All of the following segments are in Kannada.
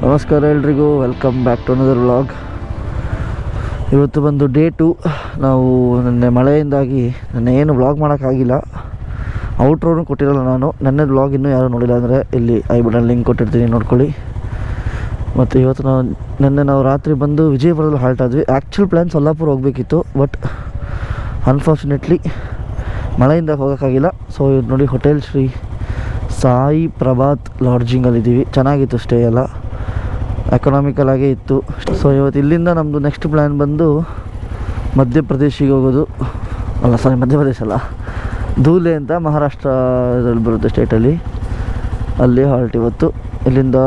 ನಮಸ್ಕಾರ ಎಲ್ರಿಗೂ, welcome back to another vlog. ಇವತ್ತು ಬಂದು ಡೇ 2. ನಾವು ನೆನ್ನೆ ಮಳೆಯಿಂದಾಗಿ ಏನು ವ್ಲಾಗ್ ಮಾಡೋಕ್ಕಾಗಿಲ್ಲ. ಔಟ್ರೋನು ಕೊಟ್ಟಿರಲ್ಲ ನಾನು. ನೆನ್ನೆ ವ್ಲಾಗ್ ಇನ್ನೂ ಯಾರೂ ನೋಡಿಲ್ಲ ಅಂದರೆ ಇಲ್ಲಿ ಐ ಬಟನ್ ಲಿಂಕ್ ಕೊಟ್ಟಿರ್ತೀನಿ, ನೋಡ್ಕೊಳ್ಳಿ. ಮತ್ತು ಇವತ್ತು ನಾವು ರಾತ್ರಿ ಬಂದು ವಿಜಯಪುರದಲ್ಲಿ ಹಾಲ್ಟ್ ಆದ್ವಿ. ಆ್ಯಕ್ಚುಲ್ ಪ್ಲ್ಯಾನ್ ಸೊಲ್ಲಾಪುರ ಹೋಗಬೇಕಿತ್ತು, ಬಟ್ ಅನ್ಫಾರ್ಚುನೇಟ್ಲಿ ಮಳೆಯಿಂದ ಹೋಗೋಕ್ಕಾಗಿಲ್ಲ. ಸೊ ಇದು ನೋಡಿ, ಹೋಟೆಲ್ ಶ್ರೀ ಸಾಯಿ ಪ್ರಭಾತ್ ಲಾಡ್ಜಿಂಗಲ್ಲಿದ್ದೀವಿ. ಚೆನ್ನಾಗಿತ್ತು ಸ್ಟೇ ಎಲ್ಲ, ಎಕನಾಮಿಕಲ್ ಆಗೇ ಇತ್ತು. ಸೊ ಇವತ್ತು ಇಲ್ಲಿಂದ ನಮ್ಮದು ನೆಕ್ಸ್ಟ್ ಪ್ಲ್ಯಾನ್ ಬಂದು ಮಧ್ಯಪ್ರದೇಶಿಗೆ ಹೋಗೋದು. ಮಧ್ಯಪ್ರದೇಶ ಅಲ್ಲ, ಧೂಲೆ ಅಂತ ಮಹಾರಾಷ್ಟ್ರದಲ್ಲಿ ಬರುತ್ತೆ ಸ್ಟೇಟಲ್ಲಿ. ಅಲ್ಲಿ ಹಾಲ್ಟ್ ಇವತ್ತು. ಇಲ್ಲಿಂದ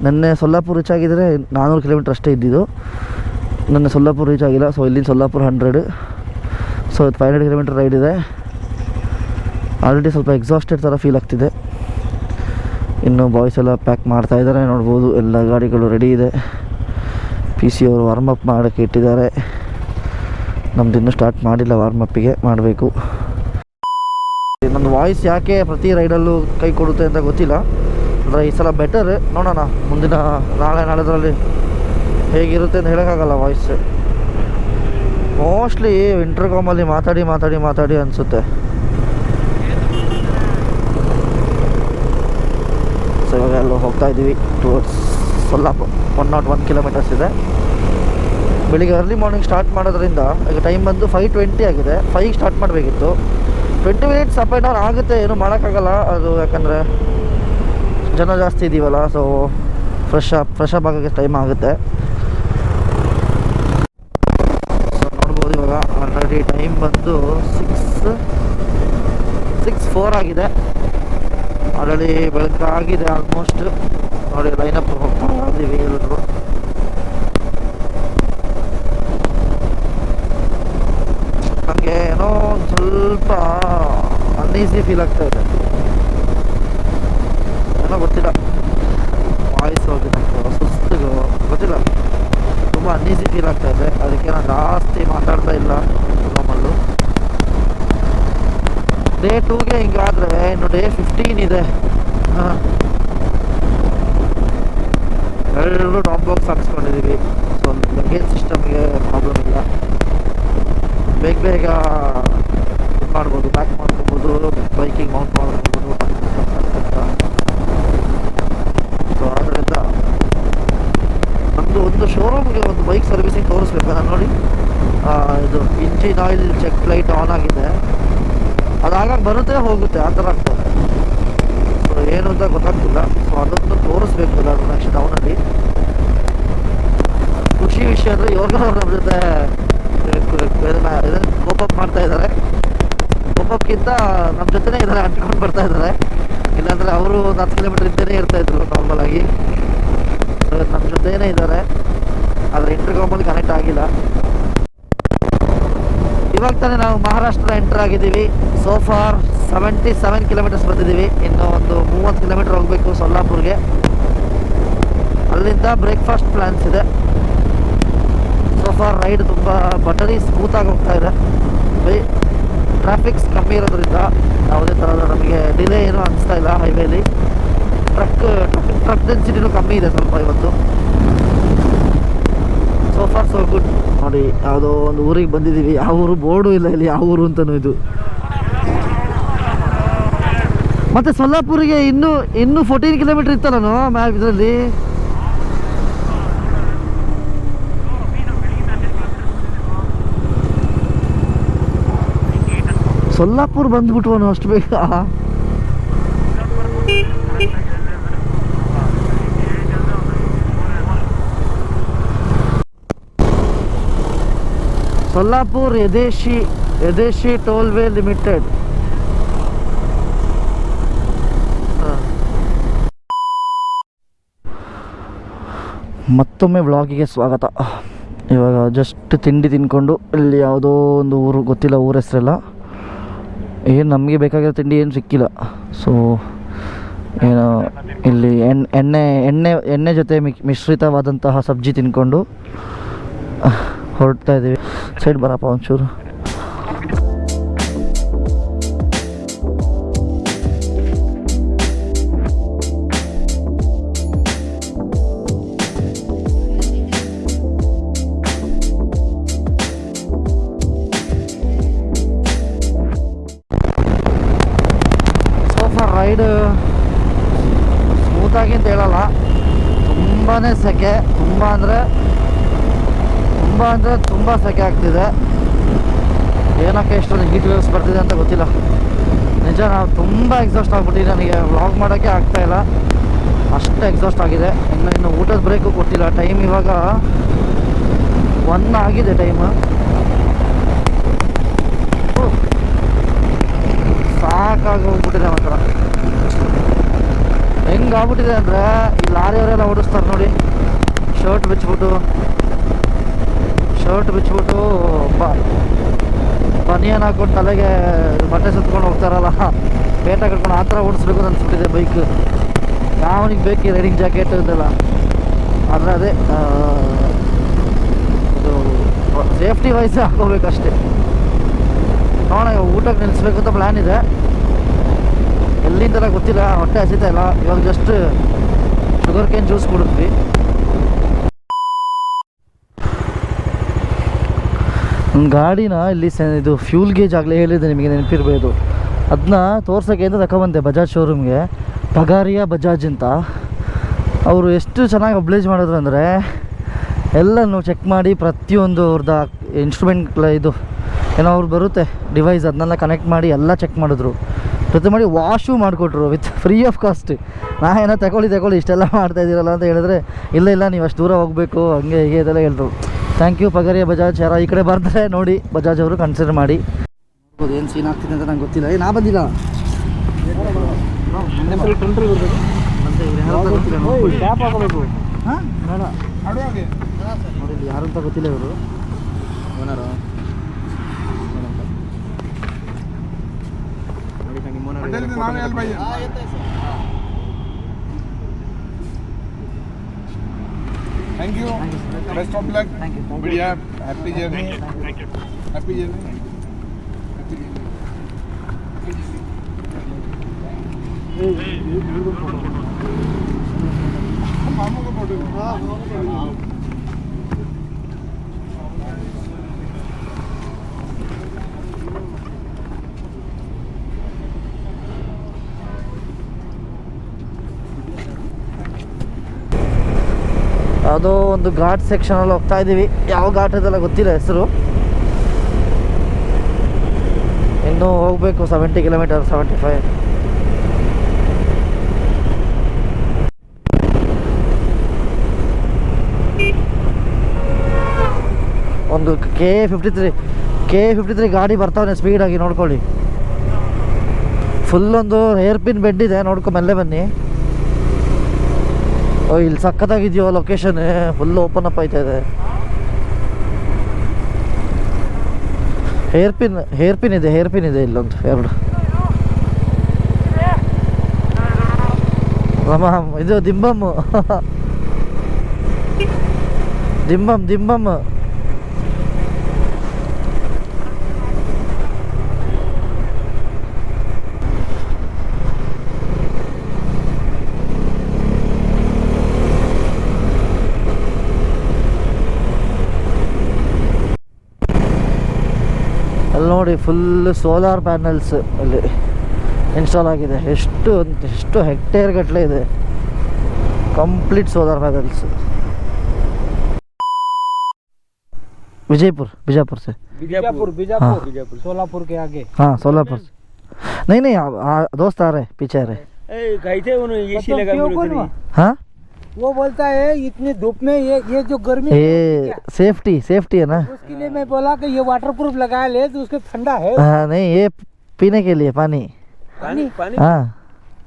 ನೆನ್ನೆ ಸೊಲ್ಲಾಪುರ ರೀಚ್ ಆಗಿದ್ದರೆ 400 ಕಿಲೋಮೀಟ್ರ್ ಅಷ್ಟೇ ಇದ್ದಿದ್ದು. ನೆನ್ನೆ ಸೊಲ್ಲಾಪುರ ರೀಚ್ ಆಗಿಲ್ಲ. ಸೊ ಇಲ್ಲಿಂದ ಸೊಲ್ಲಾಪುರ 100. ಸೊ ಇವತ್ತು 500 ಕಿಲೋಮೀಟ್ರ್ ರೈಡ್ ಇದೆ. ಆಲ್ರೆಡಿ ಸ್ವಲ್ಪ ಎಕ್ಸಾಸ್ಟೆಡ್ ಥರ ಫೀಲ್ ಆಗ್ತಿದೆ. ಇನ್ನು ಬಾಯ್ಸ್ ಎಲ್ಲ ಪ್ಯಾಕ್ ಮಾಡ್ತಾಯಿದ್ದಾರೆ, ನೋಡ್ಬೋದು. ಎಲ್ಲ ಗಾಡಿಗಳು ರೆಡಿ ಇದೆ. PC ಅವರು ವಾರ್ಮಪ್ ಮಾಡೋಕ್ಕೆ ಇಟ್ಟಿದ್ದಾರೆ. ನಮ್ದು ಇನ್ನೂ ಸ್ಟಾರ್ಟ್ ಮಾಡಿಲ್ಲ, ವಾರ್ಮಪ್ಪಿಗೆ ಮಾಡಬೇಕು. ನನ್ನ ವಾಯ್ಸ್ ಯಾಕೆ ಪ್ರತಿ ರೈಡಲ್ಲೂ ಕೈ ಕೊಡುತ್ತೆ ಅಂತ ಗೊತ್ತಿಲ್ಲ. ಅಂದರೆ ಈ ಸಲ ಬೆಟರ್. ನೋಡೋಣ ಮುಂದಿನ ನಾಳೆದ್ರಲ್ಲಿ ಹೇಗಿರುತ್ತೆ ಅಂತ ಹೇಳೋಕ್ಕಾಗಲ್ಲ ವಾಯ್ಸ್. ಮೋಸ್ಟ್ಲಿ ಇಂಟರ್ಕಾಮಲ್ಲಿ ಮಾತಾಡಿ ಅನಿಸುತ್ತೆ. ಸೊ ಇವಾಗ ಎಲ್ಲ ಹೋಗ್ತಾ ಇದ್ದೀವಿ ಟುವರ್ಡ್ಸ್ ಸೊಲ್ಲಾಪುರ. 101 ಕಿಲೋಮೀಟರ್ಸ್ ಇದೆ. ಬೆಳಿಗ್ಗೆ ಅರ್ಲಿ ಮಾರ್ನಿಂಗ್ ಸ್ಟಾರ್ಟ್ ಮಾಡೋದ್ರಿಂದ ಈಗ ಟೈಮ್ ಬಂದು 5:20 ಆಗಿದೆ. 5ಗೆ ಸ್ಟಾರ್ಟ್ ಮಾಡಬೇಕಿತ್ತು. 20 ಮಿನಿಟ್ಸ್ ಅಪ್ ಆ್ಯಂಡ್ ಡೌನ್ ಆಗುತ್ತೆ, ಏನೂ ಮಾಡೋಕ್ಕಾಗಲ್ಲ ಅದು. ಯಾಕಂದರೆ ಜನ ಜಾಸ್ತಿ ಇದ್ದೀವಲ್ಲ. ಸೊ ಫ್ರೆಶ್ ಅಪ್ ಆಗೋಕ್ಕೆ ಟೈಮ್ ಆಗುತ್ತೆ. ಸೊ ನೋಡ್ಬೋದು, ಇವಾಗ ಆಲ್ರೆಡಿ ಟೈಮ್ ಬಂದು 6:04 ಆಗಿದೆ. ಆಲ್ರೆಡಿ ಬೆಳಕಾಗಿದೆ ಆಲ್ಮೋಸ್ಟ್. ನೋಡಿ, ಲೈನಪ್ ಹೋಗ್ತಾ ಇದ್ದೀವಿ ಎಲ್ಲರೂ. ನನಗೆ ಏನೋ ಒಂದು ಸ್ವಲ್ಪ ಅನ್ಈಸಿ ಫೀಲ್ ಆಗ್ತಾ ಇದೆ, ಏನೋ ಗೊತ್ತಿಲ್ಲ. ವಾಯ್ಸ್ ಹೋಗಿ ನನಗೆ ಸುಸ್ತು ಗೊತ್ತಿಲ್ಲ, ತುಂಬ ಅನ್ಈಸಿ ಫೀಲ್ ಆಗ್ತಾ ಇದೆ. ಅದಕ್ಕೆ ನಾನು ಜಾಸ್ತಿ ಮಾತಾಡ್ತಾ ಇಲ್ಲ ರೂಮಲ್ಲೂ. ಡೇ 2ಗೆ ಹಿಂಗಾದರೆ ಇನ್ನು ಡೇ 15 ಇದೆ. ಎಲ್ಲರೂ ಟಾಪ್ ಬಾಕ್ಸ್ ಹಾಕ್ಸ್ಕೊಂಡಿದ್ದೀವಿ. ಸೊ ಲಗೇಜ್ ಸಿಸ್ಟಮ್ಗೆ ಪ್ರಾಬ್ಲಮ್ ಇಲ್ಲ. ಬೇಗ ಇದು ಮಾಡ್ಬೋದು, ಪ್ಯಾಕ್ ಮಾಡ್ಕೊಬೋದು, ಬೈಕಿಗೆ ಮೌಂಟ್ ಮಾಡ್ಕೊಬೋದು ಅಂತ. ಸೊ ಆದ್ದರಿಂದ ನಮ್ಮದು ಒಂದು ಶೋರೂಮ್ಗೆ ಒಂದು ಬೈಕ್ ಸರ್ವಿಸಿಂಗ್ ತೋರಿಸ್ಬೇಕು. ನಾನು ನೋಡಿ, ಇದು engine oil check light on ಆಗಿದೆ. ಅದಾಗ ಬರುತ್ತೆ ಹೋಗುತ್ತೆ, ಆ ಥರ ಆಗ್ತದೆ. ಸೊ ಏನು ಅಂತ ಗೊತ್ತಾಗ್ತಿಲ್ಲ. ಸೊ ಅದನ್ನು ತೋರಿಸ್ಬೇಕು ಎಲ್ಲರೂ ನೆಕ್ಸ್ಟ್ ಟೌನಲ್ಲಿ. ಖುಷಿ ವಿಷಯ ಅಂದರೆ ಇವ್ರಿಗೂ ನಮ್ಮ ಜೊತೆ ಇದನ್ನು ಕೋಪಪ್ ಮಾಡ್ತಾ ಇದ್ದಾರೆ. ಕೋಪಪ್ಗಿಂತ ನಮ್ಮ ಜೊತೆನೇ ಇದ್ದಾರೆ, ಅಂಟ್ಕೊಂಡು ಬರ್ತಾ ಇದ್ದಾರೆ. ಇಲ್ಲಾಂದರೆ ಅವರು 10 ಕಿಲೋಮೀಟ್ರ್ ಇದ್ದೇನೆ ಇರ್ತಾಯಿದ್ರು ನಾರ್ಮಲ್ ಆಗಿ. ನಮ್ಮ ಜೊತೆನೇ ಇದ್ದಾರೆ, ಆದರೆ ಇಂಟರ್ಕಾಮಲ್ಲಿ ಕನೆಕ್ಟ್ ಆಗಿಲ್ಲ. ಇವಾಗ ತಾನೇ ನಾವು ಮಹಾರಾಷ್ಟ್ರ ಎಂಟರ್ ಆಗಿದ್ದೀವಿ. ಸೋ ಫಾರ್ 77 ಕಿಲೋಮೀಟರ್ಸ್ ಬಂದಿದ್ದೀವಿ. ಇನ್ನೂ ಒಂದು 30 ಕಿಲೋಮೀಟರ್ ಹೋಗಬೇಕು ಸೊಲ್ಲಾಪುರ್ಗೆ. ಅಲ್ಲಿಂದ ಬ್ರೇಕ್ಫಾಸ್ಟ್ ಪ್ಲ್ಯಾನ್ಸ್ ಇದೆ. ಸೋ ಫಾರ್ ರೈಡ್ ತುಂಬ ಬಟರಿ ಸ್ಮೂತಾಗಿ ಹೋಗ್ತಾ ಇದೆ. ಟ್ರಾಫಿಕ್ಸ್ ಕಮ್ಮಿ ಇರೋದ್ರಿಂದ ಯಾವುದೇ ಥರದ ನಮಗೆ ಡಿಲೇ ಏನೂ ಅನಿಸ್ತಾ ಇಲ್ಲ ಹೈವೇಲಿ. ಟ್ರಕ್ ಡೆನ್ಸಿಟಿನೂ ಕಮ್ಮಿ ಇದೆ ಸ್ವಲ್ಪ ಇವತ್ತು. So for so good. ನೋಡಿ, ಯಾವುದೋ ಒಂದು ಊರಿಗೆ ಬಂದಿದ್ದೀವಿ. ಯಾವ ಊರು ಬೋರ್ಡು ಇಲ್ಲ ಇಲ್ಲಿ, ಯಾವ ಊರು ಅಂತಲೂ ಇದು. ಮತ್ತು ಸೊಲ್ಲಾಪುರಿಗೆ ಇನ್ನೂ 14 ಕಿಲೋಮೀಟ್ರ್ ಇತ್ತಲ್ಲ ಮ್ಯಾಪ್ ಇದರಲ್ಲಿ. ಸೊಲ್ಲಾಪುರ ಬಂದ್ಬಿಟ್ವನು ಅಷ್ಟು ಬೇಗ. ಸೊಲ್ಲಾಪುರ್ ಯದೇಶಿ ಟೋಲ್ವೇ ಲಿಮಿಟೆಡ್. ಮತ್ತೊಮ್ಮೆ ವ್ಲಾಗಿಗೆ ಸ್ವಾಗತ. ಇವಾಗ ಜಸ್ಟ್ ತಿಂಡಿ ತಿನ್ಕೊಂಡು ಇಲ್ಲಿ ಯಾವುದೋ ಒಂದು ಊರು, ಗೊತ್ತಿಲ್ಲ ಊರ ಹೆಸರೆಲ್ಲ. ಏನು ನಮಗೆ ಬೇಕಾಗಿರೋ ತಿಂಡಿ ಏನು ಸಿಕ್ಕಿಲ್ಲ. ಸೊ ಏನು ಇಲ್ಲಿ ಎಣ್ಣೆ ಜೊತೆ ಮಿಶ್ರಿತವಾದಂತಹ ಸಬ್ಜಿ ತಿನ್ಕೊಂಡು ಹೊರಡ್ತಾ ಇದ್ದೀವಿ. ಸೈಡ್ ಬರಪ್ಪ ಒಂಚೂರು. ರೈಡ್ ಸ್ಮೂತಾಗಿ ಅಂತ ಹೇಳಲ್ಲ, ತುಂಬಾ ಸೆಕೆ, ತುಂಬ ಅಂದರೆ ತುಂಬ ಸೆಕೆ ಆಗ್ತಿದೆ. ಏನಕ್ಕೆ ಇಷ್ಟೊಂದು ಹೀಟ್ ವೇವ್ಸ್ ಬರ್ತಿದೆ ಅಂತ ಗೊತ್ತಿಲ್ಲ. ನಿಜ ನಾವು ತುಂಬ ಎಕ್ಸಾಸ್ಟ್ ಆಗ್ಬಿಟ್ಟಿದೆ, ನನಗೆ ವ್ಲಾಗ್ ಮಾಡೋಕ್ಕೆ ಆಗ್ತಾಯಿಲ್ಲ, ಅಷ್ಟು ಎಕ್ಸಾಸ್ಟ್ ಆಗಿದೆ. ಇನ್ನು ಊಟದ ಬ್ರೇಕು ಕೊಟ್ಟಿಲ್ಲ. ಟೈಮ್ ಇವಾಗ 1 ಆಗಿದೆ ಟೈಮ್. ಸಾಕಾಗಿ ಹೋಗ್ಬಿಟ್ಟಿದೆ ಮಾತ್ರ. ಹೆಂಗಾಗ್ಬಿಟ್ಟಿದೆ ಅಂದರೆ ಈ ಲಾರಿಯವರೆಲ್ಲ ಓಡಿಸ್ತಾರೆ ನೋಡಿ, ಶರ್ಟ್ ಬಿಚ್ಚಿಬಿಟ್ಟು ಬನಿಯನ್ ಹಾಕ್ಕೊಂಡು ತಲೆಗೆ ಬಟ್ಟೆ ಸುತ್ಕೊಂಡು ಹೋಗ್ತಾರಲ್ಲ, ಪೇಟ ಕಟ್ಕೊಂಡು ಆ ಥರ ಓಡಿಸ್ಬೇಕು ಅನ್ಸ್ಬಿಟ್ಟಿದೆ ಬೈಕ್. ಯಾವನಿಗೆ ಬೇಕು ರೈಡಿಂಗ್ ಜಾಕೆಟ್ ಇದೆಲ್ಲ, ಆದರೆ ಅದೇ ಇದು ಸೇಫ್ಟಿ ವೈಸ್ ಹಾಕೋಬೇಕಷ್ಟೇ. ನೋಡೋಣ, ಊಟಕ್ಕೆ ನಿಲ್ಲಿಸ್ಬೇಕು ಅಂತ ಪ್ಲ್ಯಾನ್ ಇದೆ. ಎಲ್ಲಿಂದಲ್ಲ ಗೊತ್ತಿಲ್ಲ, ಹೊಟ್ಟೆ ಹಸಿತಾ ಇಲ್ಲ. ಇವಾಗ ಜಸ್ಟ್ ಶುಗರ್ ಕೇನ್ ಜ್ಯೂಸ್ ಕುಡಿದ್ವಿ. ನನ್ನ ಗಾಡಿನ ಇಲ್ಲಿ ಇದು ಫ್ಯೂಲ್ ಗೇಜ್ ಆಗಲೇ ಹೇಳಿದೆ, ನಿಮಗೆ ನೆನಪಿರ್ಬೋದು. ಅದನ್ನ ತೋರ್ಸೋಕ್ಕೆ ಅಂತ ತಗೊಬಂದೆ ಬಜಾಜ್ ಶೋರೂಮ್ಗೆ, ಪಗಾರಿಯಾ ಬಜಾಜ್ ಅಂತ. ಅವರು ಎಷ್ಟು ಚೆನ್ನಾಗಿ ಅಬ್ಲೇಜ್ ಮಾಡಿದ್ರು ಅಂದರೆ ಎಲ್ಲನೂ ಚೆಕ್ ಮಾಡಿ, ಪ್ರತಿಯೊಂದು ಅವ್ರದ್ದು ಇನ್ಸ್ಟ್ರೂಮೆಂಟ್ ಇದು ಏನೋ ಅವ್ರು ಬರುತ್ತೆ ಡಿವೈಸ್, ಅದನ್ನೆಲ್ಲ ಕನೆಕ್ಟ್ ಮಾಡಿ ಎಲ್ಲ ಚೆಕ್ ಮಾಡಿದ್ರು. ಜೊತೆ ಮಾಡಿ ವಾಶು ಮಾಡಿಕೊಟ್ರು ವಿತ್ ಫ್ರೀ ಆಫ್ ಕಾಸ್ಟ್. ನಾ ಏನೋ ತಗೊಳ್ಳಿ ಇಷ್ಟೆಲ್ಲ ಮಾಡ್ತಾಯಿದ್ದೀರಲ್ಲ ಅಂತ ಹೇಳಿದ್ರೆ, ಇಲ್ಲ ನೀವು ಅಷ್ಟು ದೂರ ಹೋಗಬೇಕು ಹಂಗೆ ಹೀಗೆ ಇದೆಲ್ಲ ಹೇಳಿದ್ರು. Thank you Pagariya Bajaj. ಯಾರೋ ಈ ಕಡೆ ಬರ್ತಾರೆ ನೋಡಿ ಬಜಾಜ್ ಅವರು, ಕನ್ಸಿಡರ್ ಮಾಡಿ. ಏನು ಸೀನ್ ಆಗ್ತಿದೆ ಅಂತ ನಂಗೆ ಗೊತ್ತಿಲ್ಲ. ನಾ ಬಂದಿಲ್ಲ, ಟ್ಯಾಪ್ ಹಾಕೋಬೇಕು. ಹಾಂ ಬೇಡ ನೋಡಿ, ಯಾರಂತ ಗೊತ್ತಿಲ್ಲ ಇವರು. Owner Thank you. Best of luck. Thank you. बढ़िया. Happy journey. Thank you. Happy journey. हम मामू को फोटो. हाँ. ಯಾವುದೋ ಒಂದು ಘಾಟ್ ಸೆಕ್ಷನಲ್ಲಿ ಹೋಗ್ತಾ ಇದ್ದೀವಿ. ಯಾವ ಘಾಟ್ ಅದೆಲ್ಲ ಗೊತ್ತಿಲ್ಲ ಹೆಸರು. ಇನ್ನೂ ಹೋಗಬೇಕು 70 ಕಿಲೋಮೀಟರ್, 75. ಒಂದು KA53 ಗಾಡಿ ಬರ್ತಾವನೆ ಸ್ಪೀಡಾಗಿ, ನೋಡ್ಕೊಳ್ಳಿ. ಫುಲ್ ಒಂದು ಹೇರ್ ಪಿನ್ ಬೆಡ್ ಇದೆ, ನೋಡ್ಕೊ ಮೆಲ್ಲೆ ಬನ್ನಿ. ಓ, ಇಲ್ಲಿ ಸಖತ್ತಾಗಿದೆಯೋ ಲೊಕೇಶನ್, ಫುಲ್ ಓಪನ್ ಅಪ್ ಆಯ್ತಾ ಇದೆ. ಹೇರ್ ಪಿನ್ ಇದೆ ಇಲ್ಲೊಂದು 2. ಇದು ದಿಂಬಮ್ ಅಲ್ಲಿ ನೋಡಿ, ಫುಲ್ ಸೋಲಾರ್ ಪ್ಯಾನಲ್ಸ್ ಅಲ್ಲಿ ಇನ್ಸ್ಟಾಲ್ ಆಗಿದೆ. ಎಷ್ಟು ಹೆಕ್ಟೇರ್ ಗಟ್ಟಲೆ ಇದೆ, ಕಂಪ್ಲೀಟ್ ಸೋಲಾರ್ ಪ್ಯಾನಲ್ಸ್. बीजापुर से बीजापुर हाँ। सोलापुर के आगे। हाँ, सोलापुर से। नहीं दोस्त आ रहे, पीछे आ रहे। गए थे उन्होंने एसी लगा के। हाँ, वो बोलता है इतनी धूप में ये जो गर्मी ये सेफ्टी है ना, उसके लिए मैं बोला कि ये वाटरप्रूफ लगा ले तो उसके ठंडा है। हाँ, नहीं ये पीने के लिए पानी। हाँ,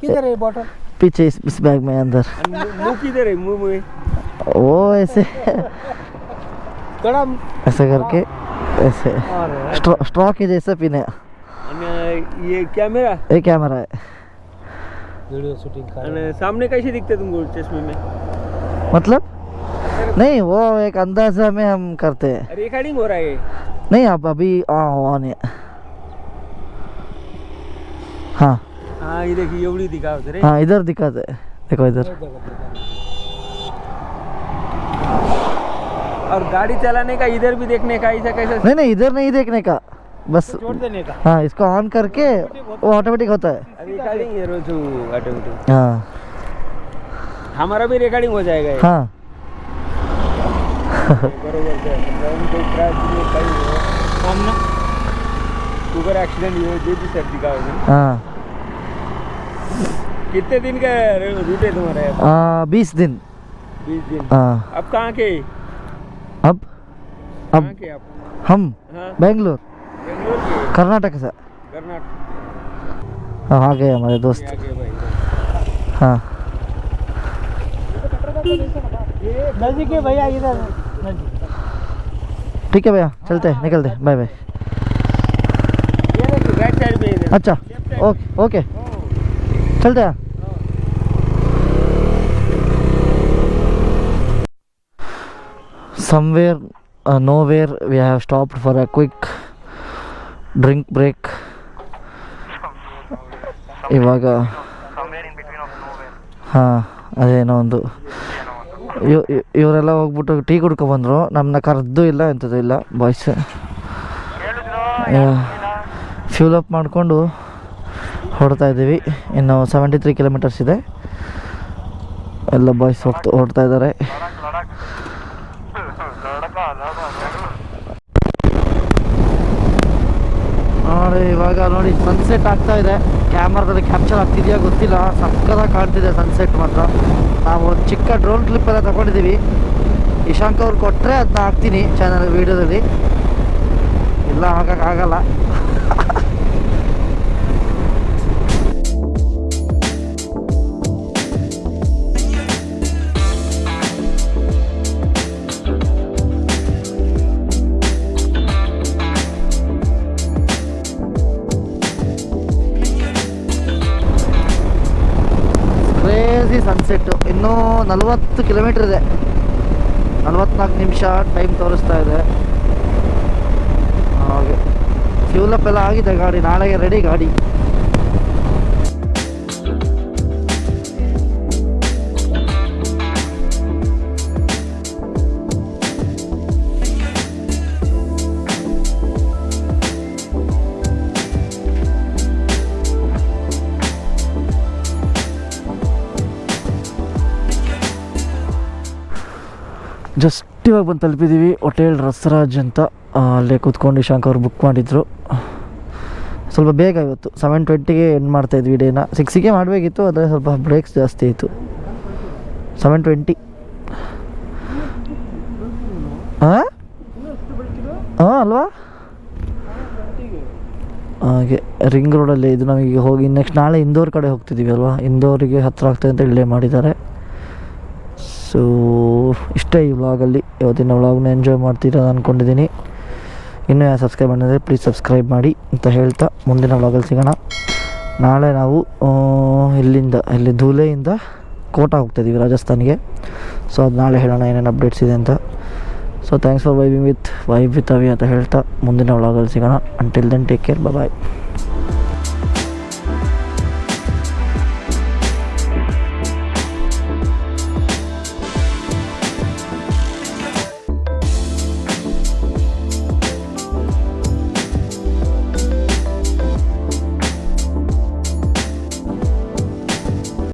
किधर है बॉटल? पीछे इस बैग में अंदर। मुंह किधर है? मुंह में वो ऐसे कड़म ऐसे करके ऐसे स्ट्रॉ के जैसे पीने। ये कैमरा है, वीडियो शूटिंग कर। सामने कैसे दिखते तुमको चश्मे में? मतलब नहीं, वो एक अंदाजा में हम करते हैं। रिकॉर्डिंग हो रहा है? नहीं, अब अभी ऑन है। हाँ ये देखिए एवढी दिखावत रे। हाँ, इधर दिखाते हैं, देखो इधर। और गाड़ी चलाने का इधर भी देखने का, ऐसा कैसा? नहीं इधर नहीं देखने का, बस छोड़ देने का। हाँ, इसको ऑन करके वो ऑटोमेटिक होता है। अभी रिकॉर्डिंग है रोज ऑटोमेटिक। हाँ हमारा भी रिकॉर्डिंग हो जाएगा ये। हाँ बरोबर से हम कोई क्रैश नहीं कहीं हो सामने अगर एक्सीडेंट हुआ जो भी सर्दी का होगा। हाँ कितने दिन का रूट है तुम्हारा? 20 दिन। 20 दिन। हाँ अब कहाँ के? अब कहाँ के आप? हम हाँ बेंगलोर बेंगलोर के। कर्नाटक से। कर्नाटक हाँ आ गए हमारे दोस्त। आगे भाई। हाँ नजदीक है भैया इधर। ठीक है भैया, चलते हैं, निकलते हैं, बाय बाय। ये देखो बैक साइड पे इधर। अच्छा ओके ओके, चलते हैं। Somewhere, nowhere, we have stopped for a quick drink break. ಇವಾಗ ಹಾಂ ಅದೇನೋ ಒಂದು ಇವರೆಲ್ಲ ಹೋಗ್ಬಿಟ್ಟು ಟೀ ಕುಡ್ಕೊಬಂದರು, ನಮ್ಮನ್ನ ಕರೆದು ಇಲ್ಲ ಎಂಥದ್ದು ಇಲ್ಲ ಬಾಯ್ಸ್. ಫ್ಯೂಲ್ ಅಪ್ ಮಾಡಿಕೊಂಡು ಹೊರಡ್ತಾ ಇದ್ದೀವಿ. ಇನ್ನು 73 ಕಿಲೋಮೀಟರ್ಸ್ ಇದೆ. ಎಲ್ಲ ಬಾಯ್ಸ್ ಹೊರಡ್ತಾ ಇದ್ದಾರೆ. ನೋಡಿ ಇವಾಗ ನೋಡಿ ಸನ್ಸೆಟ್ ಆಗ್ತಾ ಇದೆ. ಕ್ಯಾಮ್ರಾದಲ್ಲಿ ಕ್ಯಾಪ್ಚರ್ ಆಗ್ತಿದೆಯಾ ಗೊತ್ತಿಲ್ಲ, ಸಕ್ಕತ್ತಾಗಿ ಕಾಣ್ತಿದೆ ಸನ್ಸೆಟ್ ಮಾತ್ರ. ನಾವು ಒಂದು ಚಿಕ್ಕ ಡ್ರೋನ್ ಕ್ಲಿಪ್ ಎಲ್ಲ ತಗೊಂಡಿದ್ದೀವಿ. ಇಶಾಂಕ್ ಅವ್ರು ಕೊಟ್ಟರೆ ಅದನ್ನ ಹಾಕ್ತೀನಿ ಚಾನಲ್ ವೀಡಿಯೋದಲ್ಲಿ, ಇಲ್ಲ ಹಾಕೋಕ್ಕಾಗಲ್ಲ. ಸನ್ಸೆಟ್ ಇನ್ನೂ 40 ಕಿಲೋಮೀಟರ್ ಇದೆ. 44 ನಿಮಿಷ ಟೈಮ್ ತೋರಿಸ್ತಾ ಇದೆ. ಹಾಗೆ ಫ್ಯೂಲ್ ಅಪ್ ಎಲ್ಲ ಆಗಿದೆ ಗಾಡಿ, ನಾಳೆಗೆ ರೆಡಿ ಗಾಡಿ. ಜಸ್ಟ್ ಇವಾಗ ಬಂದು ತಲುಪಿದ್ದೀವಿ ಹೋಟೆಲ್ ರಸರಾಜ್ ಅಂತ. ಅಲ್ಲೇ ಕೂತ್ಕೊಂಡು ಇಶಾಂಕ್ ಅವ್ರು ಬುಕ್ ಮಾಡಿದ್ರು. ಸ್ವಲ್ಪ ಬೇಗ ಇವತ್ತು 7:20ಗೆ ಎಂಡ್ ಮಾಡ್ತಾಯಿದ್ವಿ ಡೇನ. 6ಗೆ ಮಾಡಬೇಕಿತ್ತು, ಆದರೆ ಸ್ವಲ್ಪ ಬ್ರೇಕ್ಸ್ ಜಾಸ್ತಿ ಆಯಿತು. 7:20 ಹಾಂ ಹಾಂ ಅಲ್ವಾ. ಹಾಗೆ ರಿಂಗ್ ರೋಡಲ್ಲಿ ಇದು ನಮಗೆ ಹೋಗಿ ನೆಕ್ಸ್ಟ್ ನಾಳೆ ಇಂದೋರ್ ಕಡೆ ಹೋಗ್ತಿದ್ದೀವಿ ಅಲ್ವಾ. ಇಂದೋರಿಗೆ ಹತ್ತಿರ ಆಗ್ತದೆ ಅಂತ ಇಲ್ಲೇ ಮಾಡಿದ್ದಾರೆ. ಸೊ ಇಷ್ಟೇ ಈ ವ್ಲಾಗಲ್ಲಿ. ಇವತ್ತಿನ ವ್ಲಾಗ್ನ ಎಂಜಾಯ್ ಮಾಡ್ತೀರಾ ಅಂದ್ಕೊಂಡಿದ್ದೀನಿ. ಇನ್ನೂ ಯಾರು ಸಬ್ಸ್ಕ್ರೈಬ್ ಮಾಡಿದರೆ ಪ್ಲೀಸ್ ಸಬ್ಸ್ಕ್ರೈಬ್ ಮಾಡಿ ಅಂತ ಹೇಳ್ತಾ ಮುಂದಿನ ವ್ಲಾಗಲ್ಲಿ ಸಿಗೋಣ. ನಾಳೆ ನಾವು ಇಲ್ಲಿ ಧೂಲೆಯಿಂದ ಕೋಟಾ ಹೋಗ್ತಾಯಿದ್ದೀವಿ ರಾಜಸ್ಥಾನಿಗೆ. ಸೊ ಅದು ನಾಳೆ ಹೇಳೋಣ ಏನೇನು ಅಪ್ಡೇಟ್ಸ್ ಇದೆ ಅಂತ. So thanks for vibe with ಅವಿ ಅಂತ ಹೇಳ್ತಾ ಮುಂದಿನ ವ್ಲಾಗಲ್ಲಿ ಸಿಗೋಣ. ಅಂಟಿಲ್ ದೆನ್ ಟೇಕ್ ಕೇರ್, ಬಾಯ್.